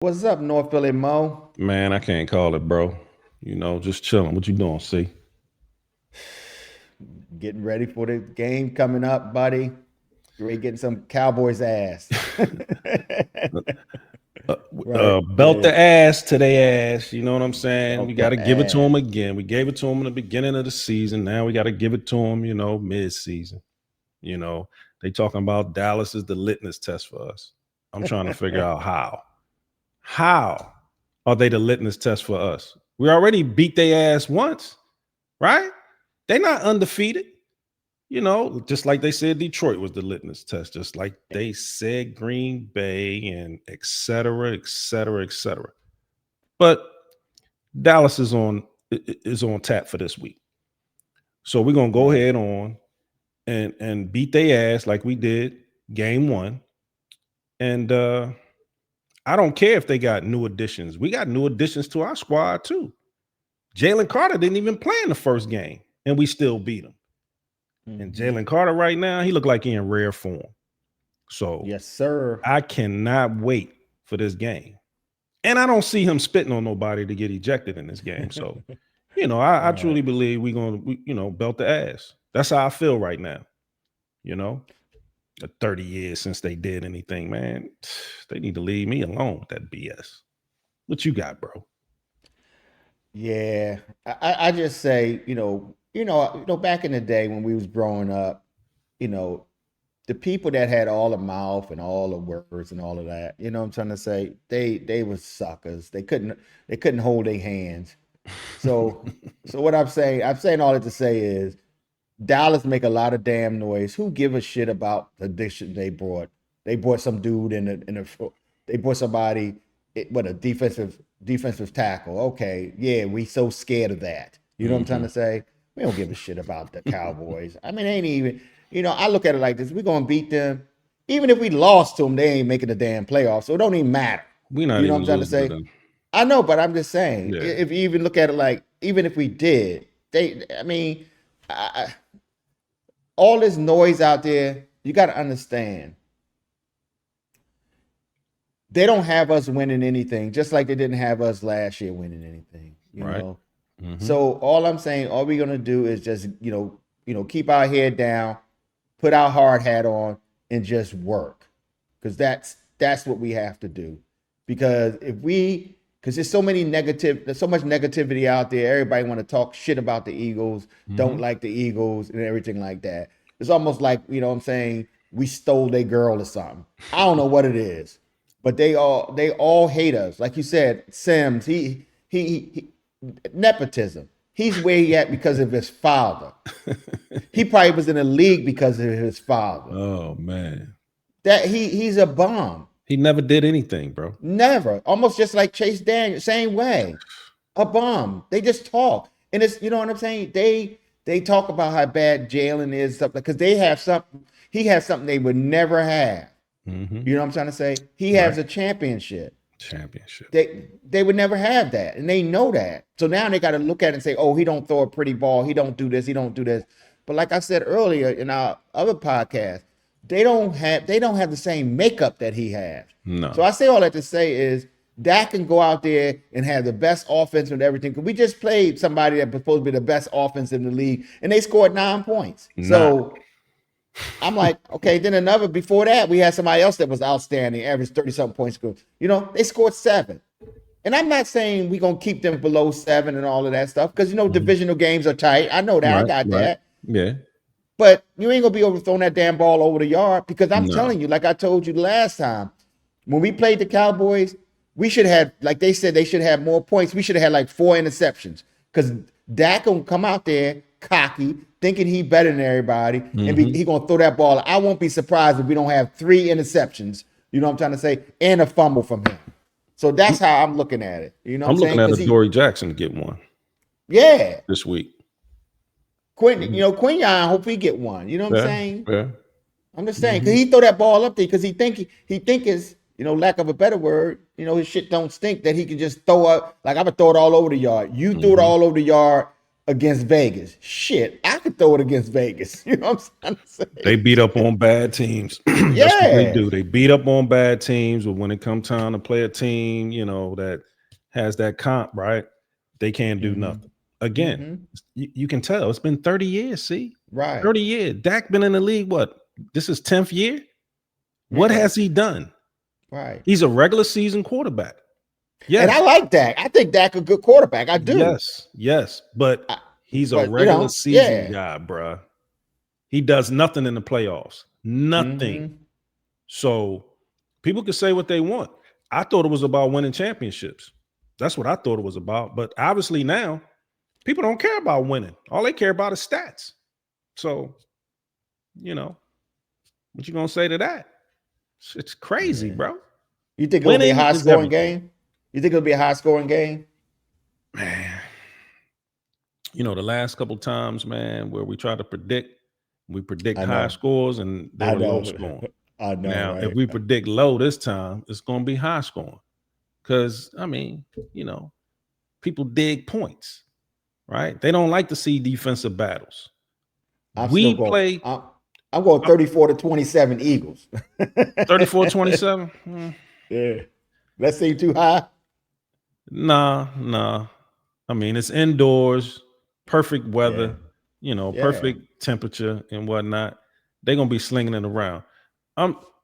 What's up, North Philly Mo? Man, I can't call it, bro. Just chilling. What you doing, see? Getting ready for the game coming up, buddy. Ready getting some Cowboys ass. Right? Belt Yeah. the ass to their ass. You know what I'm saying? We Belt got to the give it to them ass. again. We gave it to them in the beginning of the season. Now we got to give it to them, mid-season. You know, they talking about Dallas is the litmus test for us. I'm trying to figure out how. How are they the litmus test for us? We already beat their ass once, right? They're not undefeated. Just like they said Detroit was the litmus test, just like they said Green Bay and et cetera, et cetera, et cetera. But Dallas is on tap for this week. So we're gonna go Right. ahead on and beat their ass like we did game one. And I don't care if they got new additions. We got new additions to our squad too. Jalen Carter didn't even play in the first game, and we still beat him. And Mhm. Jalen Carter right now, he look like he in rare form. So Yes, sir. I cannot wait for this game. And I don't see him spitting on nobody to get ejected in this game. So, I Right. truly believe we're going to, belt the ass. That's how I feel right now. You know, 30 years since they did anything, man. They need to leave me alone with that BS. What you got, bro? Yeah. I just say, back in the day when we was growing up, you know, the people that had all the mouth and all the words and all of that, you know what I'm trying to say? They were suckers. They couldn't hold their hands. So what I'm saying all that to say is Dallas make a lot of damn noise. Who give a shit about the addition they brought? They brought some dude they brought somebody what a defensive tackle. Okay, yeah, we so scared of that. You know what I'm trying Hmm. to say? We don't give a shit about the Cowboys. I mean, ain't even, I look at it like this. We're gonna beat them. Even if we lost to them, they ain't making the damn playoffs. So it don't even matter. We're not You know what even I'm trying to losing to say? them. I know, but I'm just saying, Yeah. if you even look at it like, even if we did, I mean, I, all this noise out there, you got to understand, they don't have us winning anything, just like they didn't have us last year winning anything, Right. Hmm. So all I'm saying, all we're gonna do is just, keep our head down, put our hard hat on, and just work, because that's what we have to do. Because there's so much negativity out there. Everybody want to talk shit about the Eagles, don't Hmm. like the Eagles, and everything like that. It's almost like, what I'm saying, we stole their girl or something. I don't know what it is, but they all hate us. Like you said, Sims, he nepotism. He's where he at because of his father. He probably was in the league because of his father. Oh man. That he's a bum. He never did anything, bro. Never. Almost just like Chase Daniel, same way. A bum. They just talk. And it's, you know what I'm saying? They talk about how bad Jalen is, stuff, because they have something, he has something they would never have. Hmm. You know what I'm trying to say? He Right. has a championship. Championship. They would never have that, and they know that. So now they got to look at it and say, "Oh, he don't throw a pretty ball. He don't do this. He don't do this." But like I said earlier in our other podcast, they don't have the same makeup that he has. So No. I say all that to say is Dak can go out there and have the best offense and everything. Because we just played somebody that was supposed to be the best offense in the league, and they scored 9 points. Not. So I'm like, okay, then another before that, we had somebody else that was outstanding, averaged 30 something points. They scored 7. And I'm not saying we're gonna keep them below 7 and all of that stuff, because Mhm. divisional games are tight. I know that, I Right, got right. that. Yeah. But you ain't gonna be overthrowing that damn ball over the yard, because I'm No. telling you, like I told you the last time, when we played the Cowboys, we should have, like they said, they should have more points. We should have had like 4 interceptions, because Dak gonna come out there cocky, thinking he better than everybody, and Mhm. he gonna throw that ball. I won't be surprised if we don't have 3 interceptions. You know what I'm trying to say, and a fumble from him. So I'm that's how I'm looking at it. You know what I'm I'm saying? looking at Because a he, Dory Jackson get one yeah, this week. Quinn. Mhm. Quinion. Hope he get one. You know what I'm Yeah, saying? yeah. I'm just saying, because Mhm. he throw that ball up there because he think his, lack of a better word, his shit don't stink, that he can just throw up. Like, I'm gonna throw it all over the yard. You threw it Mhm. all over the yard. against Vegas. Shit, I could throw it against Vegas. You know what I'm trying to say? They beat up on bad teams. That's what they Yeah. do. They beat up on bad teams, but when it comes time to play a team, that has that comp, right? They can't do Mm-hmm. nothing. Again, Mm-hmm. you can tell it's been 30 years. See, Right. 30 years. Dak been in the league. What? This is 10th year. What Yeah. has he done? Right. He's a regular season quarterback. And I Yes, like Dak. I think Dak a good quarterback. I do. yes, but I, he's a but regular season yeah. guy, bruh. He does nothing in the playoffs. Nothing. Mm-hmm. So people can say what they want. I thought it was about winning championships. That's what I thought it was about. But obviously now people don't care about winning. All they care about is stats. So, what you gonna say to that? It's crazy, Yeah. bro. You think it'll be a Winning high is scoring everything. game? You think it'll be a high scoring game? Man, the last couple times, man, where we try to predict I high know. scores and they I were low know. scoring. I know, Now, if right? we predict low this time, it's going to be high scoring. Because, people dig points, right? They don't like to see defensive battles. I'm still We going. play I'm going 34-27 Eagles. 34-27. Yeah. Let's say too high. Nah. I mean, it's indoors, perfect Yeah. weather, Yeah. perfect temperature and whatnot. They're going to be slinging it around.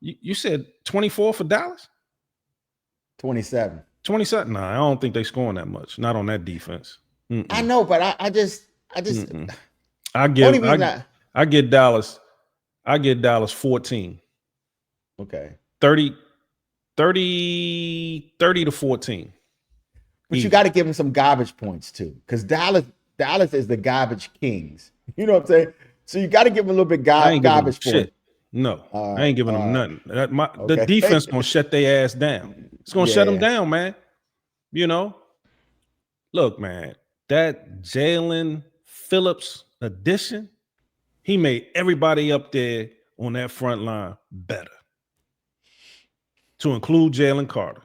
You said 24 for Dallas? 27. 27? Nah, I don't think they scoring that much. Not on that defense. I know, but I just Mm-mm. I only give reason I I get Dallas. I get Dallas 14. okay. 30 30 to 14. But you Easy. got to give them some garbage points too, because Dallas is the garbage kings. You know what I'm saying? So you got to give them a little bit I ain't giving them garbage shit. points. No, All I right, ain't giving all them right, nothing. The okay. defense gonna shut their ass down. It's gonna shut them Yeah, down, man. You know, look, man, that Jalen Phillips addition, he made everybody up there on that front line better, to include Jalen Carter.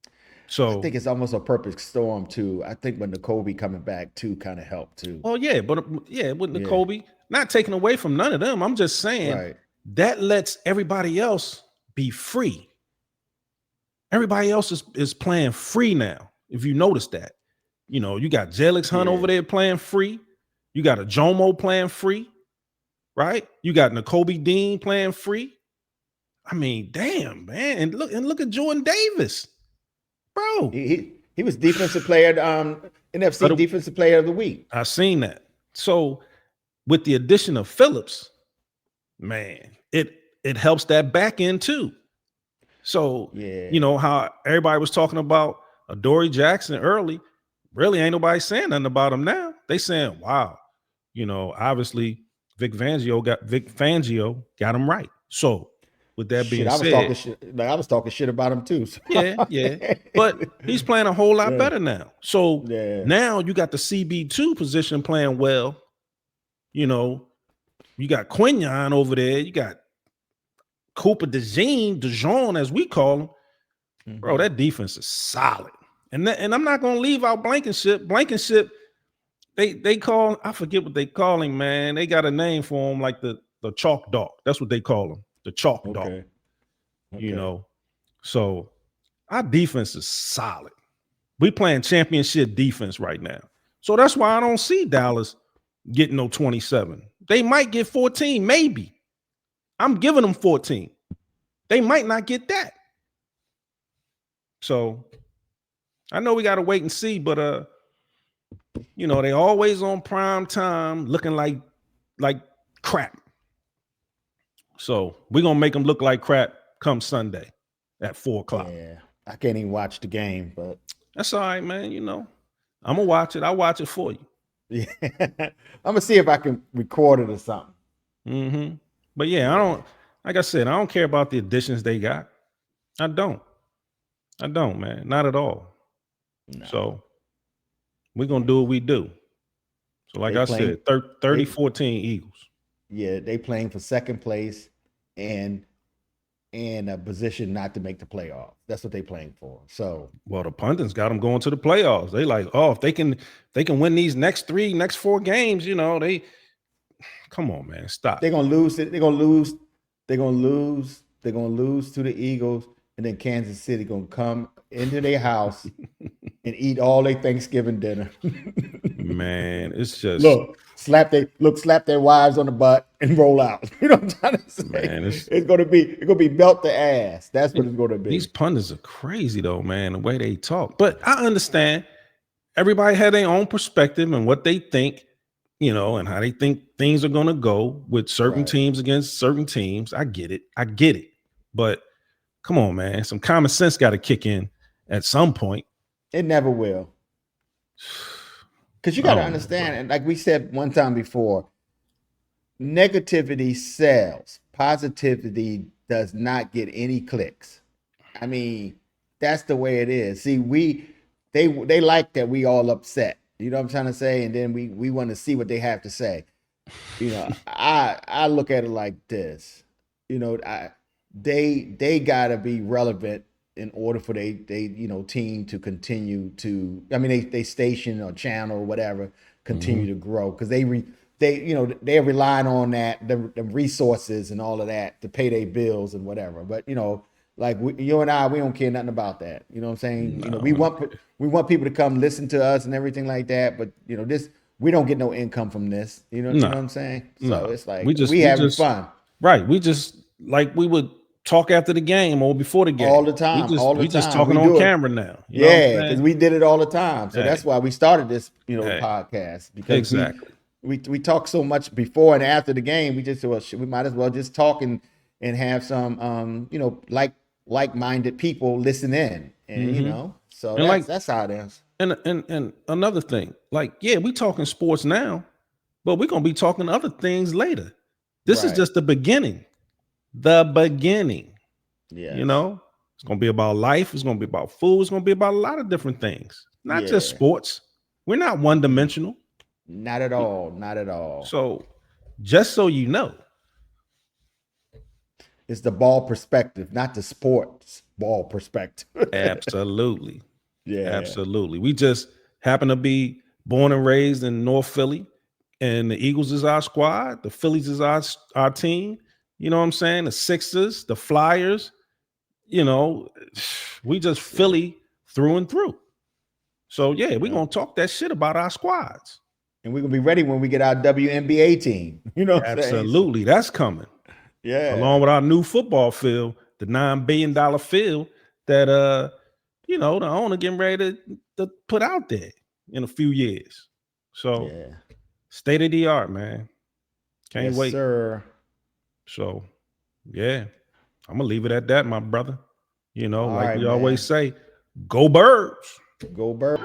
I So, think it's almost a perfect storm too. I think when the Kobe coming back too kind of helped too. well, yeah, but with the Yeah, Kobe, not taking away from none of them. I'm just saying right. that lets everybody else be free. Everybody else is playing free now. If you notice that, you got Jelix Hunt Yeah, over there playing free. You got a Jomo playing free, right? You got N'Kobe Dean playing free. I mean, damn, man. And look at Jordan Davis, bro. he was defensive player, NFC defensive player of the week. I seen that. So with the addition of Phillips, man, it helps that back end too. So, Yeah, how everybody was talking about Adoree Jackson early, really ain't nobody saying nothing about him now. They saying, wow, obviously Vic Fangio got him right. So with that shit. being said, I was talking shit about him too. So. yeah. But he's playing a whole lot Yeah, better now. So yeah. now you got the CB2 position playing well. You got Quinion over there. You got Cooper DeJean, as we call him. Bro, Mm-hmm. that defense is solid. And I'm not gonna leave out Blankenship. Blankenship, they call, I forget what they call him, man. They got a name for him, like the chalk dog. That's what they call him, the chalk dog. Okay. Okay. So our defense is solid. We playing championship defense right now. So that's why I don't see Dallas getting no 27. They might get 14, maybe. I'm giving them 14. They might not get that. So I know we got to wait and see, but they always on prime time looking like crap. So we're gonna make them look like crap come Sunday at 4:00. Yeah, I can't even watch the game, but That's all right, man. I'm gonna watch it. I'll watch it for you. yeah, I'm gonna see if I can record it or something. Mm-hmm. But yeah, I don't. Like I said, I don't care about the additions they got. I don't, man. Not at all. No. So we're gonna do what we do. So like They I playing, said, 30-14 Eagles. yeah, they playing for second place, and in a position not to make the playoffs. That's what they're playing for. So, well, the pundits got them going to the playoffs. They like, oh, if they can win these next 4 games, they come on, man, stop. they're gonna lose it. They're gonna lose. They're gonna lose. They're gonna lose to the Eagles, and then Kansas City gonna come into their house and eat all their Thanksgiving dinner. Man, it's just slap their wives on the butt and roll out. You know what I'm trying to say? Man, it's gonna be belt to ass. That's what it's gonna be. These pundits are crazy though, man, the way they talk. But I understand everybody had their own perspective and what they think, and how they think things are gonna go with certain teams against certain teams. I get it. But come on, man, some common sense got to kick in at some point. It never will. Because you got to understand, and like we said one time before, negativity sells. Positivity does not get any clicks. I mean, that's the way it is. See, they like that we all upset. You know what I'm trying to say? And then we want to see what they have to say. I look at it like this. They gotta be relevant in order for they team to continue to. I mean, they station or channel or whatever continue to grow because they're relying on the resources and all of that to pay their bills and whatever. But like you and I, we don't care nothing about that. You know what I'm saying? No. We want people to come listen to us and everything like that. But we don't get no income from this. You know what I'm saying? So it's like we having fun. Right. We just like we would talk after the game or before the game. All the time. We just talking on camera now. Because we did it all the time. So that's why we started this, podcast. Because we talk so much before and after the game. We just we might as well just talk and have some like-minded people listen in. And so that's how it is. And another thing, we talking sports now, but we're gonna be talking other things later. This is just the beginning. The beginning. Yeah. It's gonna be about life, it's gonna be about food, it's gonna be about a lot of different things. Not just sports. We're not one-dimensional. Not at all. Not at all. So just so you know. It's the ball perspective, not the sports ball perspective. Absolutely. Yeah. Absolutely. We just happen to be born and raised in North Philly, and the Eagles is our squad. The Phillies is our team. You know what I'm saying? The Sixers, the Flyers, we just Philly through and through. So, we're going to talk that shit about our squads. And we're going to be ready when we get our WNBA team. You know what I'm saying? Absolutely. That's coming. Yeah. Along with our new football field, the $9 billion field that, the owner getting ready to put out there in a few years. So, state of the art, man. Can't wait. Sir. So, I'm going to leave it at that, my brother. All like we always say, go Birds. Go Birds.